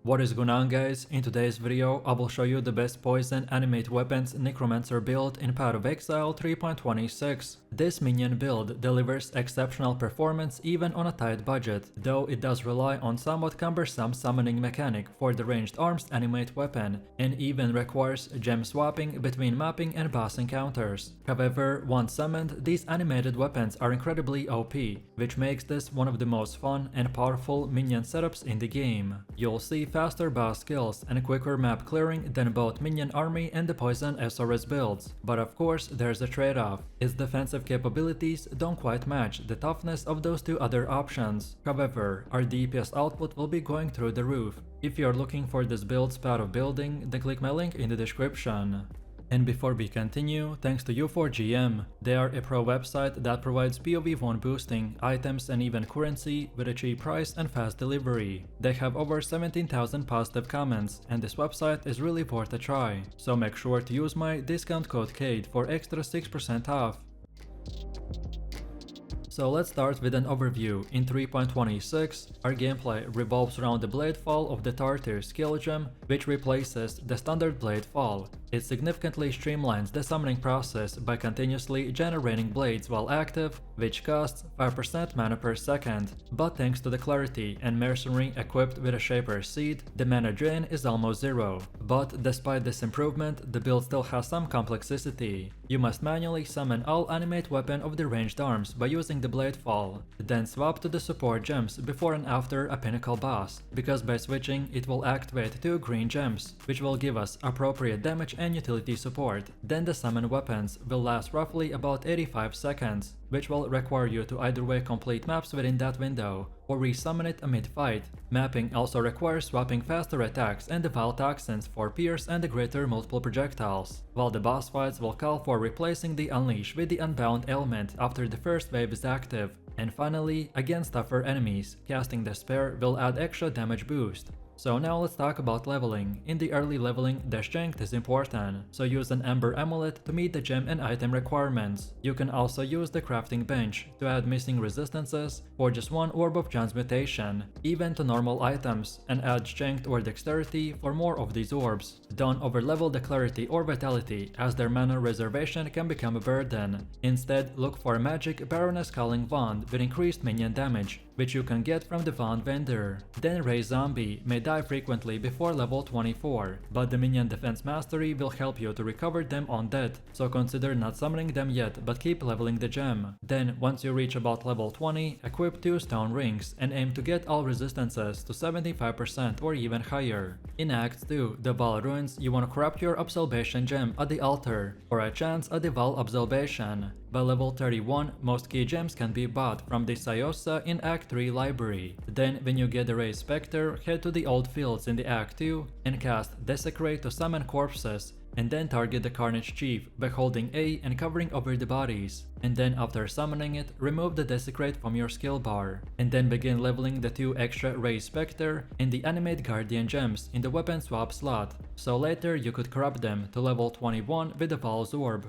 What is going on, guys? In today's video I will show you the best Poison Animate Weapons Necromancer build in Path of Exile 3.26. This minion build delivers exceptional performance even on a tight budget, though it does rely on somewhat cumbersome summoning mechanic for the ranged arms animate weapon, and even requires gem swapping between mapping and boss encounters. However, once summoned, these animated weapons are incredibly OP, which makes this one of the most fun and powerful minion setups in the game. You'll see faster boss kills and quicker map clearing than both Minion Army and the Poison SRS builds, but of course there's a trade-off. Its defensive capabilities don't quite match the toughness of those two other options. However, our DPS output will be going through the roof. If you're looking for this build's path of building, then click my link in the description. And before we continue, thanks to U4GM. They are a pro website that provides PoE1 boosting, items and even currency with a cheap price and fast delivery. They have over 17,000 positive comments, and this website is really worth a try. So make sure to use my discount code CADE for extra 6% off. So let's start with an overview. In 3.26, our gameplay revolves around the Blade Fall of the Tartar skill gem, which replaces the standard Blade Fall. It significantly streamlines the summoning process by continuously generating blades while active, which costs 5% mana per second. But thanks to the Clarity and Mercenary equipped with a Shaper Seed, the mana drain is almost zero. But despite this improvement, the build still has some complexity. You must manually summon all animate weapon of the ranged arms by using the Blade Fall, then swap to the support gems before and after a pinnacle boss, because by switching it will activate 2 green gems, which will give us appropriate damage and utility support. Then the summon weapons will last roughly about 85 seconds, which will require you to either way complete maps within that window, or resummon it mid-fight. Mapping also requires swapping faster attacks and the Vile Toxins for Pierce and the greater multiple projectiles, while the boss fights will call for replacing the Unleash with the Unbound element after the first wave is active. And finally, against tougher enemies, casting Despair will add extra damage boost. So now let's talk about leveling. In the early leveling, the strength is important, so use an Ember Amulet to meet the gem and item requirements. You can also use the crafting bench to add missing resistances or just one Orb of Transmutation, even to normal items, and add strength or dexterity for more of these orbs. Don't overlevel the Clarity or Vitality, as their mana reservation can become a burden. Instead, look for a magic Baroness Calling Wand with increased minion damage, which you can get from the Wand vendor. Then Ray Zombie may die frequently before level 24, but the Minion Defense Mastery will help you to recover them on death, so consider not summoning them yet but keep leveling the gem. Then once you reach about level 20, equip 2 Stone Rings and aim to get all resistances to 75% or even higher. In Act 2, the Vaal Ruins, you want to corrupt your Absolvation gem at the altar, for a chance at the Vaal Absolvation. By level 31, most key gems can be bought from the Sayosa in Act 3 library. Then when you get the Ray Spectre, head to the Old Fields in the Act 2 and cast Desecrate to summon corpses, and then target the Carnage Chief by holding A and covering over the bodies. And then after summoning it, remove the Desecrate from your skill bar, and then begin leveling the 2 extra Ray Spectre and the Animate Guardian gems in the weapon swap slot, so later you could corrupt them to level 21 with the Vaal's Orb.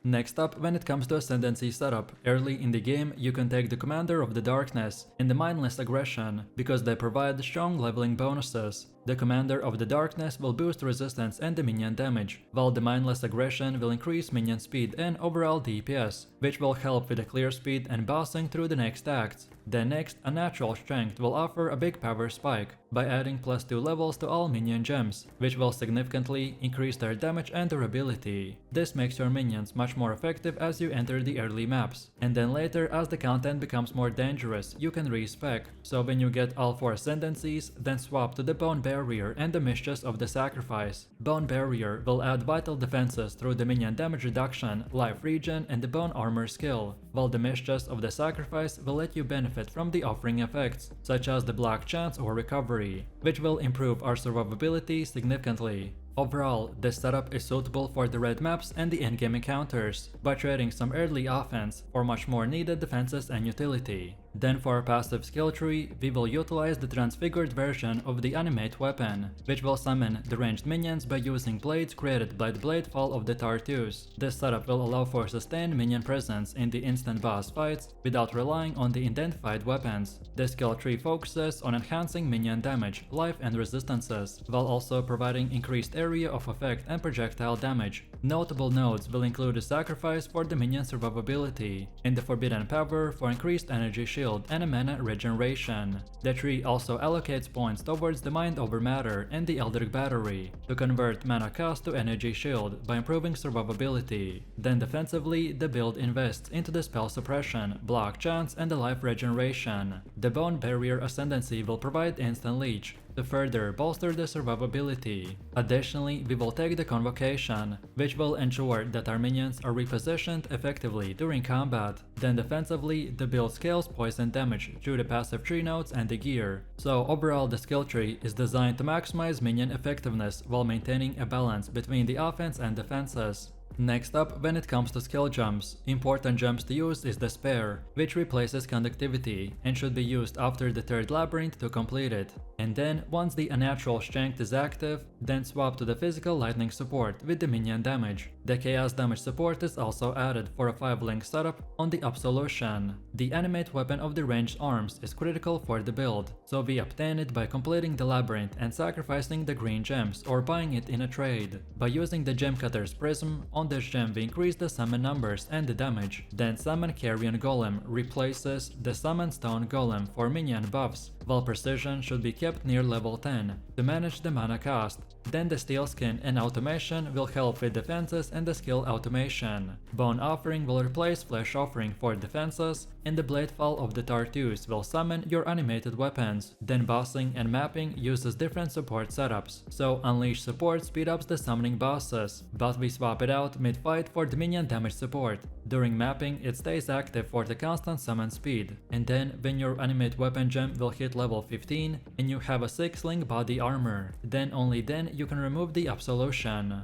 Next up, when it comes to Ascendancy setup, early in the game you can take the Commander of the Darkness and the Mindless Aggression, because they provide strong leveling bonuses. The Commander of the Darkness will boost resistance and the minion damage, while the Mindless Aggression will increase minion speed and overall DPS, which will help with the clear speed and bossing through the next acts. Then next, a Natural Strength will offer a big power spike by adding +2 levels to all minion gems, which will significantly increase their damage and durability. This makes your minions much more effective as you enter the early maps, and then later as the content becomes more dangerous you can respec, so when you get all 4 Ascendancies, then swap to the Bone Barrier and the Mistress of the Sacrifice. Bone Barrier will add vital defenses through the minion damage reduction, life regen and the Bone Armor skill, while the Mistress of the Sacrifice will let you benefit from the offering effects, such as the Black Chance or Recovery, which will improve our survivability significantly. Overall, this setup is suitable for the red maps and the endgame encounters, by trading some early offense for much more needed defenses and utility. Then for our passive skill tree, we will utilize the transfigured version of the Animate Weapon, which will summon the ranged minions by using blades created by the Bladefall of the Tartus. This setup will allow for sustained minion presence in the instant boss fights without relying on the identified weapons. This skill tree focuses on enhancing minion damage, life and resistances, while also providing increased area of effect and projectile damage. Notable nodes will include a sacrifice for the minion survivability, and the Forbidden Power for increased energy shield and a mana regeneration. The tree also allocates points towards the Mind over Matter and the Eldritch Battery to convert mana cost to energy shield by improving survivability. Then defensively, the build invests into the spell suppression, block chance and the life regeneration. The Bone Barrier Ascendancy will provide instant leech to further bolster the survivability. Additionally, we will take the Convocation, which will ensure that our minions are repositioned effectively during combat. Then defensively, the build scales poison damage through the passive tree nodes and the gear. So overall, the skill tree is designed to maximize minion effectiveness while maintaining a balance between the offense and defenses. Next up, when it comes to skill jumps, important jumps to use is the Spare, which replaces Conductivity and should be used after the third labyrinth to complete it. And then, once the Unnatural Strength is active, then swap to the Physical Lightning support with the minion damage. The Chaos Damage support is also added for a 5-link setup on the Absolution. The Animate Weapon of the Ranged Arms is critical for the build, so we obtain it by completing the labyrinth and sacrificing the green gems or buying it in a trade. By using the Gem Cutter's Prism, on this gem we increase the summon numbers and the damage. Then Summon Carrion Golem replaces the Summon Stone Golem for minion buffs, while Precision should be kept near level 10 to manage the mana cost. Then the Steel Skin and Automation will help with defenses and the skill automation. Bone Offering will replace Flesh Offering for defenses, and the Bladefall of the Tartus will summon your animated weapons. Then Bossing and Mapping uses different support setups, so Unleash support speed ups the summoning bosses, but we swap it out mid-fight for the minion damage support. During Mapping, it stays active for the constant summon speed. And then when your Animate Weapon gem will hit level 15 and you have a 6-link body armor, then only then you can remove the Absolution.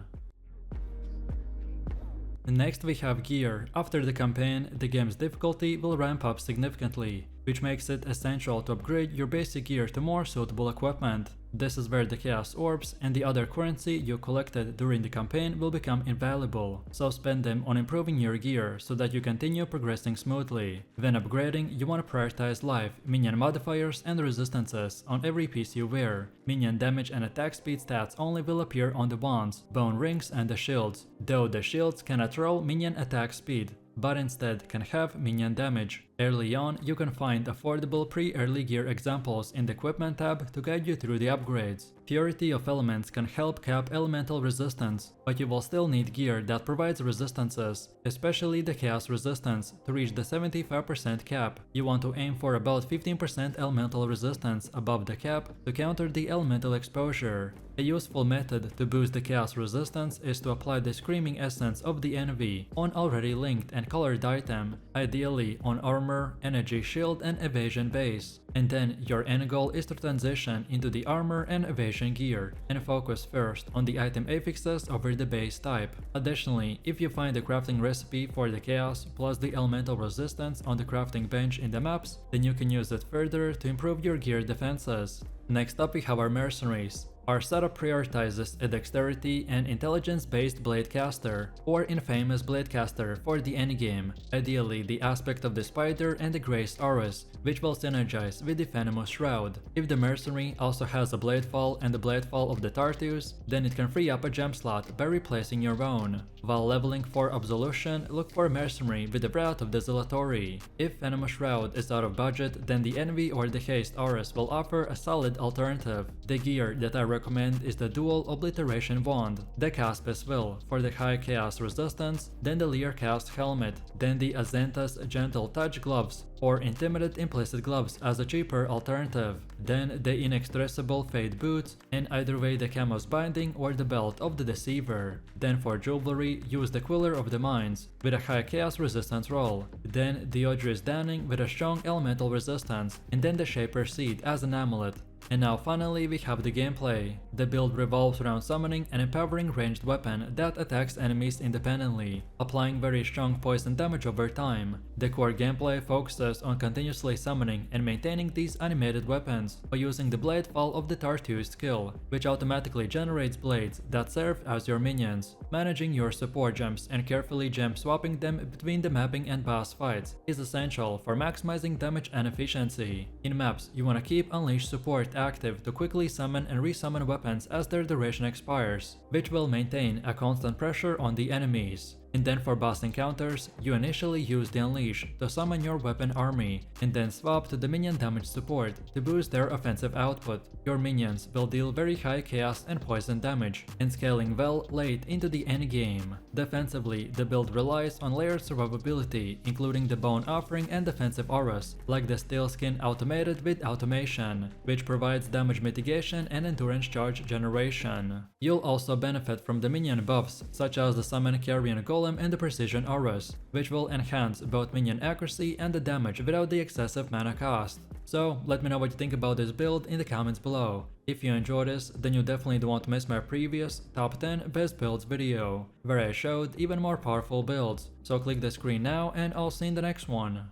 Next we have gear. After the campaign, the game's difficulty will ramp up significantly, which makes it essential to upgrade your basic gear to more suitable equipment. This is where the Chaos Orbs and the other currency you collected during the campaign will become invaluable, so spend them on improving your gear so that you continue progressing smoothly. When upgrading, you want to prioritize life, minion modifiers and resistances on every piece you wear. Minion damage and attack speed stats only will appear on the wands, bone rings and the shields, though the shields cannot roll minion attack speed, but instead can have minion damage. Early on, you can find affordable pre-early gear examples in the Equipment tab to guide you through the upgrades. Purity of Elements can help cap elemental resistance, but you will still need gear that provides resistances, especially the Chaos Resistance. To reach the 75% cap, you want to aim for about 15% elemental resistance above the cap to counter the elemental exposure. A useful method to boost the Chaos Resistance is to apply the Screaming Essence of the Envy on already linked and colored item, ideally on armor, energy shield and evasion base. And then your end goal is to transition into the armor and evasion gear and focus first on the item affixes over the base type. Additionally, if you find the crafting recipe for the Chaos plus the elemental resistance on the crafting bench in the maps, then you can use it further to improve your gear defenses. Next up we have our Mercenaries. Our setup prioritizes a dexterity and intelligence-based Bladecaster, or infamous Bladecaster for the endgame, ideally the aspect of the Spider and the Graced Aurus, which will synergize with the Venomous Shroud. If the Mercenary also has a Bladefall and the Bladefall of the Tartus, then it can free up a gem slot by replacing your own. While leveling for Absolution, look for a Mercenary with the Wrath of the Zealatory. If Venomous Shroud is out of budget, then the Envy or the Haste Aurus will offer a solid alternative. The gear that I recommend is the Dual Obliteration Wand, the Caspis Will for the high chaos resistance, then the Lear Cast Helmet, then the Azenta's Gentle Touch Gloves or Intimidate Implicit Gloves as a cheaper alternative, then the Inexpressible Fade Boots, and either way the Camo's Binding or the Belt of the Deceiver. Then for jewelry, use the Quiller of the Mines with a high chaos resistance roll, then the Odris Danning with a strong elemental resistance, and then the Shaper Seed as an amulet. And now finally we have the gameplay. The build revolves around summoning an empowering ranged weapon that attacks enemies independently, applying very strong poison damage over time. The core gameplay focuses on continuously summoning and maintaining these animated weapons by using the Blade Fall of the Tartu skill, which automatically generates blades that serve as your minions. Managing your support gems and carefully gem swapping them between the mapping and boss fights is essential for maximizing damage and efficiency. In maps, you want to keep Unleash support active to quickly summon and resummon weapons as their duration expires, which will maintain a constant pressure on the enemies. And then for boss encounters, you initially use the Unleash to summon your weapon army, and then swap to the minion damage support to boost their offensive output. Your minions will deal very high chaos and poison damage, and scaling well late into the endgame. Defensively, the build relies on layered survivability, including the Bone Offering and defensive auras, like the Steel Skin automated with automation, which provides damage mitigation and endurance charge generation. You'll also benefit from the minion buffs, such as the Summon Carrion Golem and the Precision auras, which will enhance both minion accuracy and the damage without the excessive mana cost. So let me know what you think about this build in the comments below. If you enjoyed this, then you definitely don't want to miss my previous top 10 best builds video, where I showed even more powerful builds. So click the screen now and I'll see you in the next one.